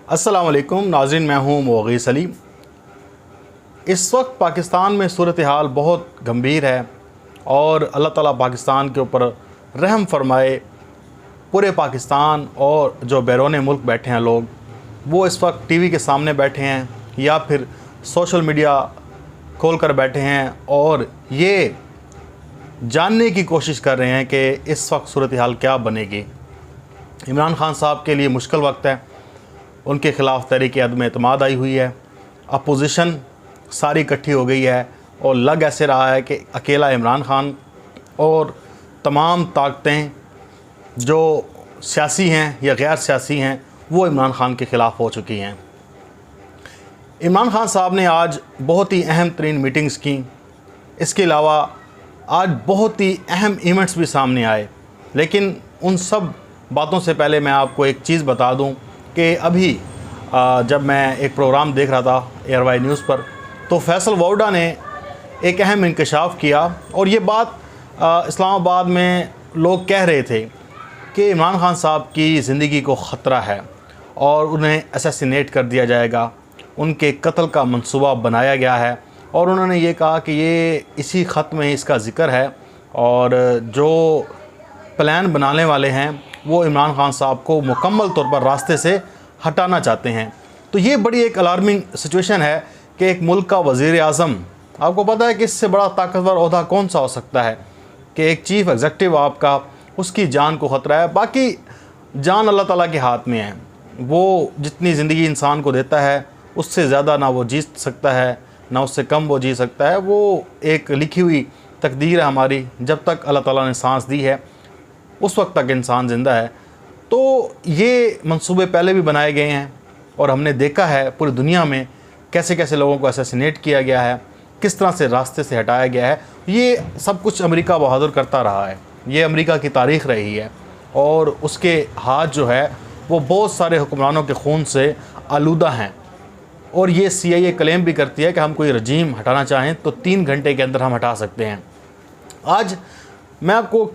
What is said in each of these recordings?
अस्सलाम वालेकुम नाज़रीन, मैं हूँ मुग़ीस अली। इस वक्त पाकिस्तान में सूरत हाल बहुत गंभीर है और अल्लाह ताला पाकिस्तान के ऊपर रहम फरमाए। पूरे पाकिस्तान और जो बैरून मुल्क बैठे हैं लोग, वो इस वक्त टीवी के सामने बैठे हैं या फिर सोशल मीडिया खोल कर बैठे हैं और ये जानने की कोशिश कर रहे हैं कि इस वक्त सूरत हाल क्या बनेगी। इमरान खान साहब के लिए मुश्किल वक्त है, उनके ख़िलाफ़ तहरीक अदम एतमाद आई हुई है, अपोजिशन सारी इकट्ठी हो गई है और लग ऐसे रहा है कि अकेला इमरान खान और तमाम ताकतें जो सियासी हैं या गैर सियासी हैं वो इमरान खान के ख़िलाफ़ हो चुकी हैं। इमरान खान साहब ने आज बहुत ही अहम तरीन मीटिंग्स की। इसके अलावा आज बहुत ही अहम इवेंट्स भी सामने आए, लेकिन उन सब बातों से पहले मैं आपको एक चीज़ बता दूं कि अभी जब मैं एक प्रोग्राम देख रहा था एयरवाई न्यूज़ पर, तो फैसल वोडा ने एक अहम इंकशाफ किया और ये बात इस्लामाबाद में लोग कह रहे थे कि इमरान खान साहब की ज़िंदगी को ख़तरा है और उन्हें असैसिनेट कर दिया जाएगा, उनके कत्ल का मंसूबा बनाया गया है। और उन्होंने ये कहा कि ये इसी ख़त में इसका ज़िक्र है और जो प्लान बनाने वाले हैं वो इमरान खान साहब को मुकम्मल तौर पर रास्ते से हटाना चाहते हैं। तो ये बड़ी एक अलार्मिंग सिचुएशन है कि एक मुल्क का वज़ीर आज़म, आपको पता है कि इससे बड़ा ताकतवर ओहदा कौन सा हो सकता है कि एक चीफ़ एग्जेक्टिव आपका, उसकी जान को ख़तरा है। बाकी जान अल्लाह ताला के हाथ में है, वो जितनी ज़िंदगी इंसान को देता है उससे ज़्यादा ना वो जी सकता है ना उससे कम वो जी सकता है। वो एक लिखी हुई तकदीर है हमारी, जब तक अल्लाह ताला ने सांस दी है उस वक्त तक इंसान ज़िंदा है। तो ये मंसूबे पहले भी बनाए गए हैं और हमने देखा है पूरी दुनिया में कैसे कैसे लोगों को असैसिनेट किया गया है, किस तरह से रास्ते से हटाया गया है। ये सब कुछ अमेरिका बहादुर करता रहा है, ये अमेरिका की तारीख़ रही है और उसके हाथ जो है वो बहुत सारे हुक्मरानों के खून से आलूदा हैं। और ये CIA क्लेम भी करती है कि हम कोई रजीम हटाना चाहें तो 3 घंटे के अंदर हम हटा सकते हैं। आज मैं आपको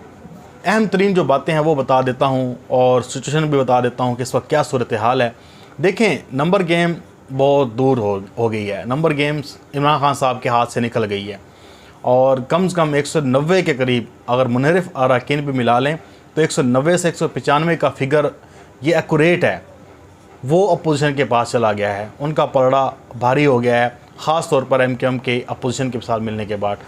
अहम तरीन जो बातें हैं वो बता देता हूं और सिचुएशन भी बता देता हूं कि इस वक्त क्या सूरत हाल है। देखें, नंबर गेम बहुत दूर हो गई है। नंबर गेम्स इमरान खान साहब के हाथ से निकल गई है और कम से कम 190 के करीब अगर मुनरिफ अरकान भी मिला लें तो 190 से 195 का फिगर ये एक्यूरेट है, वो अपोजिशन के पास चला गया है। उनका पलड़ा भारी हो गया है, ख़ास तौर पर MKM के अपोजिशन के साथ मिलने के बाद।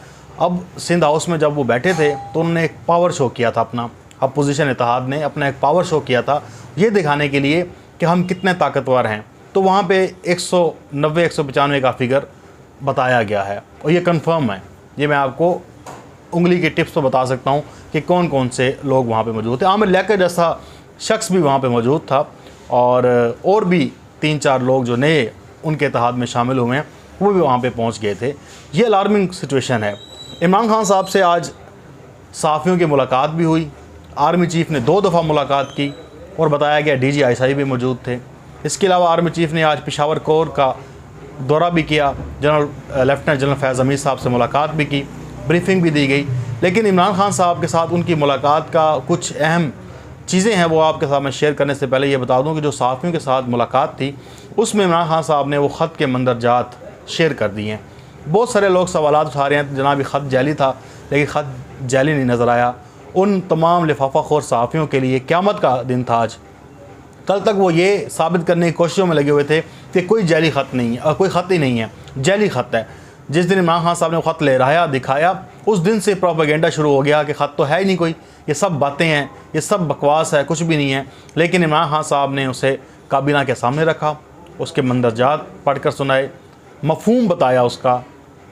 अब सिंध हाउस में जब वो बैठे थे तो उन्होंने एक पावर शो किया था, अपना अपोजिशन इत्तेहाद ने अपना एक पावर शो किया था ये दिखाने के लिए कि हम कितने ताकतवर हैं। तो वहाँ पे 190 195 का फिगर बताया गया है और ये कंफर्म है। ये मैं आपको उंगली के टिप्स पर बता सकता हूँ कि कौन कौन से लोग वहाँ पे मौजूद थे। आमिर लियाकत जैसा शख्स भी वहाँ पे मौजूद था और भी 3-4 लोग जो नए उनके इत्तेहाद में शामिल हुए हैं वो भी वहाँ पे पहुँच गए थे। ये अलार्मिंग सिचुएशन है। इमरान खान साहब से आज सहाफ़ियों की मुलाकात भी हुई, आर्मी चीफ़ ने 2 दफ़ा मुलाकात की और बताया गया DG ISI भी मौजूद थे। इसके अलावा आर्मी चीफ़ ने आज पेशावर कोर का दौरा भी किया, लेफ्टिनेंट जनरल फैज़ हमीद साहब से मुलाकात भी की, ब्रीफिंग भी दी गई। लेकिन इमरान खान साहब के साथ उनकी मुलाकात का कुछ अहम चीज़ें हैं वो आपके साथ मैं शेयर करने से पहले ये बता दूं कि जो सहाफ़ियों के साथ मुलाकात थी उसमें इमरान खान साहब ने वो ख़त के मंदरजात शेयर कर दिए हैं। बहुत सारे लोग सवालात उठा रहे हैं जनाब ख़त जाली था, लेकिन ख़त जाली नहीं नज़र आया। उन तमाम लिफाफाखोर सहाफ़ियों के लिए क़यामत का दिन था आज। कल तक वो ये साबित करने की कोशिशों में लगे हुए थे कि कोई जाली ख़त नहीं है, कोई ख़त ही नहीं है, जाली ख़त है। जिस दिन इमरान खान साहब ने ख़त लहराया दिखाया उस दिन से प्रोपेगेंडा शुरू हो गया कि ख़त तो है ही नहीं कोई, ये सब बातें हैं, ये सब बकवास है, कुछ भी नहीं है। लेकिन इमरान खान साहब ने उसे काबीना के सामने रखा, उसके मंदरजात पढ़कर सुनाए, मफ़हूम बताया उसका,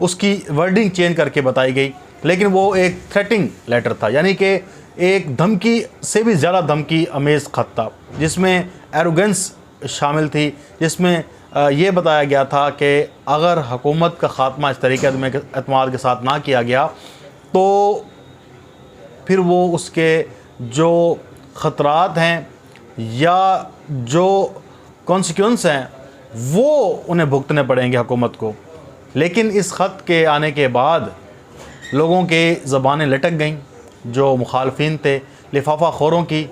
उसकी वर्डिंग चेंज करके बताई गई। लेकिन वो एक थ्रेटिंग लेटर था, यानी कि एक धमकी से भी ज़्यादा धमकी अमेज़ ख़त था जिसमें एरोगेंस शामिल थी, जिसमें ये बताया गया था कि अगर हुकूमत का ख़ात्मा इस तरीके में एतमाद के साथ ना किया गया तो फिर वो उसके जो ख़तरात हैं या जो कॉन्सिक्वेंस हैं वो उन्हें भुगतने पड़ेंगे हुकूमत को। लेकिन इस ख़त के आने के बाद लोगों के ज़बानें लटक गईं, जो मुखालफिन थे लिफाफा खोरों की,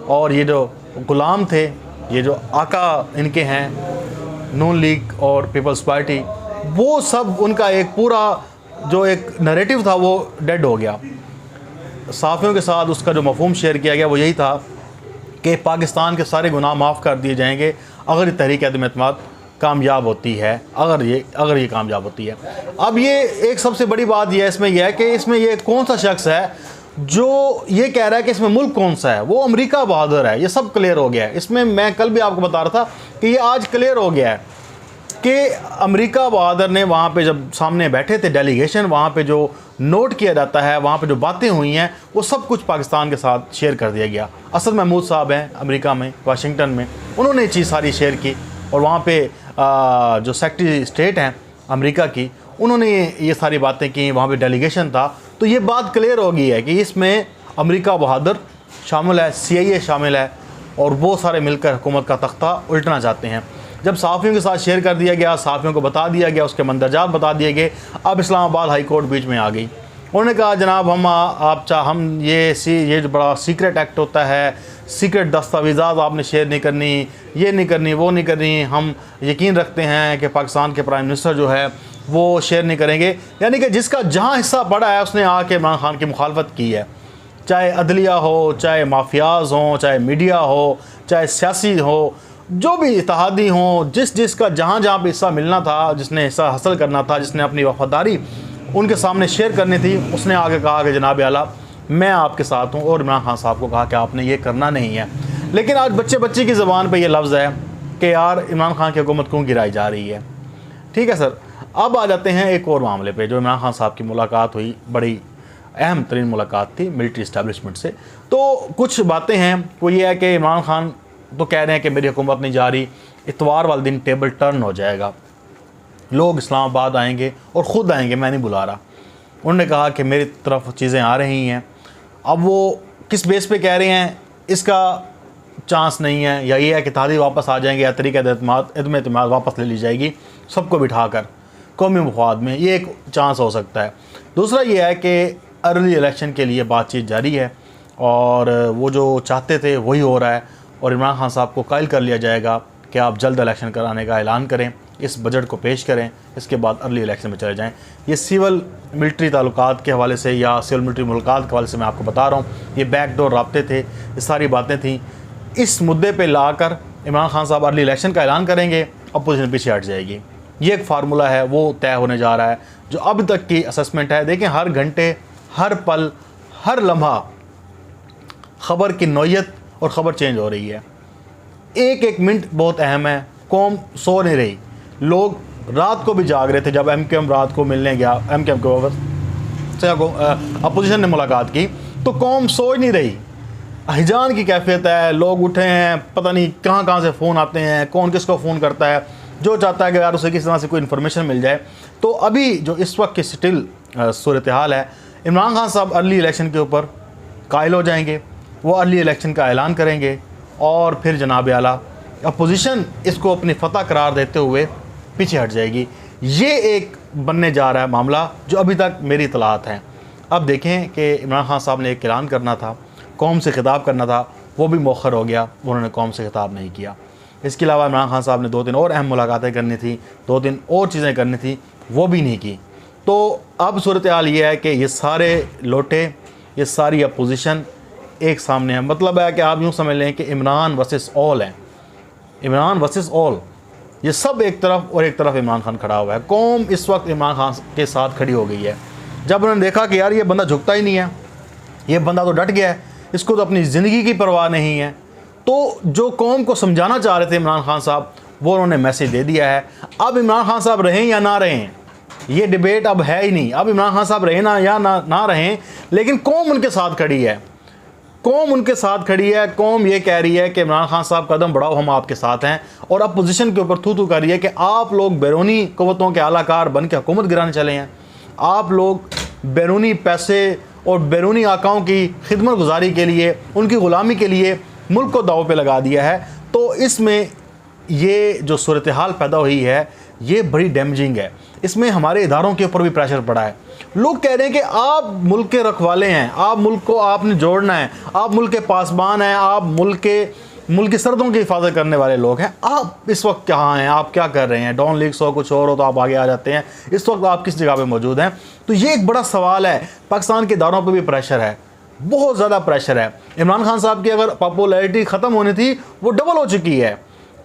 और ये जो ग़ुलाम थे ये जो आका इनके हैं नून लीग और पीपल्स पार्टी, वो सब उनका एक पूरा जो एक नैरेटिव था वो डेड हो गया। सहाफ़ियों के साथ उसका जो मफहूम शेयर किया गया वो यही था कि पाकिस्तान के सारे गुनाह माफ़ कर दिए जाएंगे अगर ये तहरीक अदम एतमाद कामयाब होती है, अगर ये कामयाब होती है। अब ये एक सबसे बड़ी बात यह है इसमें यह है कि इसमें ये कौन सा शख्स है जो ये कह रहा है कि इसमें मुल्क कौन सा है, वो अमेरिका बहादुर है। ये सब क्लियर हो गया है। इसमें मैं कल भी आपको बता रहा था कि ये आज क्लियर हो गया है कि अमेरिका बहादुर ने वहाँ पे जब सामने बैठे थे डेलीगेशन, वहाँ पे जो नोट किया जाता है, वहाँ पे जो बातें हुई हैं, वो सब कुछ पाकिस्तान के साथ शेयर कर दिया गया। असद महमूद साहब हैं अमेरिका में, वाशिंगटन में, उन्होंने ये चीज़ सारी शेयर की। और वहाँ पे जो सेक्रेटरी स्टेट हैं अमेरिका की, उन्होंने ये सारी बातें की। वहाँ पे डेलीगेशन था। तो ये बात क्लियर हो गई है कि इसमें अमेरिका बहादुर शामिल है, CIA शामिल है, और वो सारे मिलकर हुकूमत का तख्ता उल्टना चाहते हैं। जब सहाफ़ियों के साथ शेयर कर दिया गया, सहाफ़ियों को बता दिया गया, उसके मंदरजात बता दिए गए, अब इस्लामाबाद हाई कोर्ट बीच में आ गई। उन्होंने कहा जनाब हम ये जो बड़ा सीक्रेट एक्ट होता है, सीक्रेट दस्तावेज़ात आपने शेयर नहीं करनी, ये नहीं करनी, वो नहीं करनी। हम यकीन रखते हैं कि पाकिस्तान के प्राइम मिनिस्टर जो है वो शेयर नहीं करेंगे। यानी कि जिसका जहाँ हिस्सा पड़ा है उसने आके इमरान खान की मुखालफत की है, चाहे अदलिया हो, चाहे माफियाज हों, चाहे मीडिया हो, चाहे सियासी हो, जो भी इत्तेहादी हों, जिसका जहाँ जहाँ पे हिस्सा मिलना था, जिसने हिस्सा हासिल करना था, जिसने अपनी वफादारी उनके सामने शेयर करनी थी, उसने आगे कहा कि जनाब आला मैं आपके साथ हूँ। और इमरान खान साहब को कहा कि आपने ये करना नहीं है। लेकिन आज बच्चे की ज़बान पे ये लफ्ज़ है कि यार इमरान खान की हुकूमत क्यों गिराई जा रही है। ठीक है सर, अब आ जाते हैं एक और मामले पे। जो इमरान खान साहब की मुलाकात हुई, बड़ी अहम तरीन मुलाकात थी मिलिट्री इस्टेब्लिशमेंट से। तो कुछ बातें हैं वो ये है कि इमरान खान तो कह रहे हैं कि मेरी हुकूमत नहीं जा रही, इतवार वाले दिन टेबल टर्न हो जाएगा, लोग इस्लामाबाद आएंगे और ख़ुद आएंगे, मैं नहीं बुला रहा। उन्होंने कहा कि मेरी तरफ चीज़ें आ रही हैं। अब वो किस बेस पे कह रहे हैं इसका चांस नहीं है, या ये है कि तादी वापस आ जाएंगे, या तरीक़े अदम एतमाद वापस ले ली जाएगी सबको बिठाकर कौमी मफाद में, ये एक चांस हो सकता है। दूसरा ये है कि अर्ली इलेक्शन के लिए बातचीत जारी है और वो जो चाहते थे वही हो रहा है, और इमरान खान साहब को कायल कर लिया जाएगा कि आप जल्द इलेक्शन कराने का ऐलान करें, इस बजट को पेश करें, इसके बाद अर्ली इलेक्शन में चले जाएं। ये सिविल मिलिट्री ताल्लुकात के हवाले से या सिविल मिलिट्री मुलाकात के हवाले से मैं आपको बता रहा हूँ, ये बैकडोर राब्ते थे, ये सारी बातें थी। इस मुद्दे पे लाकर इमरान खान साहब अर्ली इलेक्शन का ऐलान करेंगे, अपोजिशन पीछे हट जाएगी। ये एक फार्मूला है, वो तय होने जा रहा है। जो अब तक की असेसमेंट है, देखें हर घंटे, हर पल, हर लम्हा ख़बर की नौयत और ख़बर चेंज हो रही है। एक एक मिनट बहुत अहम है। कौम सो नहीं रही, लोग रात को भी जाग रहे थे। जब MQM रात को मिलने गया, MQM को अपोजिशन ने मुलाकात की, तो कौम सो ही नहीं रही। हिजान की कैफियत है, लोग उठे हैं, पता नहीं कहाँ से फ़ोन आते हैं, कौन किसको फ़ोन करता है, जो चाहता है कि यार उसे किस तरह से कोई इन्फॉर्मेशन मिल जाए। तो अभी जो इस वक्त की स्टिल सूरत हाल है, इमरान खान साहब अर्ली इलेक्शन के ऊपर कायल हो जाएंगे, वो अर्ली इलेक्शन का ऐलान करेंगे, और फिर जनाब आला अपोजिशन इसको अपनी फ़तह करार देते हुए पीछे हट जाएगी। ये एक बनने जा रहा है मामला, जो अभी तक मेरी इतलात हैं। अब देखें कि इमरान खान साहब ने एक ऐलान करना था, कौम से खिताब करना था, वो भी मौखर हो गया, उन्होंने कौम से खिताब नहीं किया। इसके अलावा इमरान खान साहब ने 2-3 और अहम मुलाकातें करनी थी, 2-3 और चीज़ें करनी थी, वो भी नहीं की। तो अब सूरत हाल ये है कि ये सारे लोटे, ये सारी अपोजिशन एक सामने है। मतलब है कि आप यूँ समझ लें कि इमरान वर्सेस ऑल है, इमरान वर्सेस ऑल। ये सब एक तरफ और एक तरफ इमरान खान खड़ा हुआ है। कौम इस वक्त इमरान खान के साथ खड़ी हो गई है। जब उन्होंने देखा कि यार ये बंदा झुकता ही नहीं है, ये बंदा तो डट गया है, इसको तो अपनी ज़िंदगी की परवाह नहीं है, तो जो कौम को समझाना चाह रहे थे इमरान खान साहब, वो उन्होंने मैसेज दे दिया है। अब इमरान खान साहब रहें या ना रहें, ये डिबेट अब है ही नहीं। अब इमरान खान साहब रहें ना या ना रहें, लेकिन कौम उनके साथ खड़ी है, कौम उनके साथ खड़ी है। कौम ये कह रही है कि इमरान खान साहब कदम बढ़ाओ, हम आपके साथ हैं, और अपोजिशन के ऊपर थू कर रही है कि आप लोग बैरूनी क़ुव्वतों के आलाकार बन के हुकूमत गिराने चले हैं, आप लोग बैरूनी पैसे और बैरूनी आकाओं की खिदमत गुजारी के लिए, उनकी ग़ुलामी के लिए मुल्क को दाव पे लगा दिया है। तो इसमें ये जो सूरत हाल पैदा हुई है, ये बड़ी डैमेजिंग है। इसमें हमारे इदारों के ऊपर भी प्रेशर पड़ा है। लोग कह रहे हैं कि आप मुल्क के रखवाले हैं, आप मुल्क को आपने जोड़ना है, आप मुल्क के पासबान हैं, आप मुल्क के मुल्क की सरहदों की हिफाजत करने वाले लोग हैं। आप इस वक्त कहाँ हैं, आप क्या कर रहे हैं? डॉन लीग्स हो, कुछ और हो तो आप आगे आ जाते हैं। इस वक्त आप किस जगह पे मौजूद हैं? तो ये एक बड़ा सवाल है। पाकिस्तान के इदारों पर भी प्रेशर है, बहुत ज़्यादा प्रेशर है। इमरान खान साहब की अगर पॉपुलैरिटी ख़त्म होनी थी, वो डबल हो चुकी है।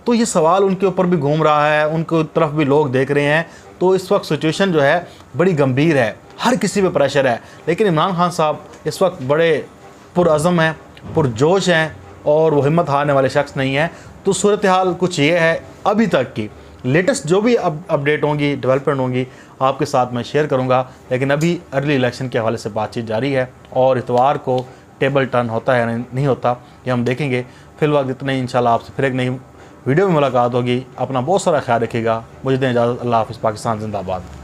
तो ये सवाल उनके ऊपर भी घूम रहा है, उनकी तरफ भी लोग देख रहे हैं। तो इस वक्त सिचुएशन जो है बड़ी गंभीर है, हर किसी पे प्रेशर है। लेकिन इमरान खान साहब इस वक्त बड़े पुरअज़म हैं, पुरजोश हैं और वो हिम्मत हारने वाले शख्स नहीं हैं। तो सूरत हाल कुछ ये है अभी तक की। लेटेस्ट जो भी अपडेट होंगी, डेवलपमेंट होंगी, आपके साथ मैं शेयर करूंगा। लेकिन अभी अर्ली इलेक्शन के हवाले से बातचीत जारी है और इतवार को टेबल टर्न होता है या नहीं होता, ये हम देखेंगे। फिलहाल इतना ही, इंशाल्लाह आपसे फिर एक नई वीडियो में मुलाकात होगी। अपना बहुत सारा ख्याल रखिएगा। मुझे दें इजाज़त। अल्लाह हाफ़िज़। पाकिस्तान जिंदाबाद।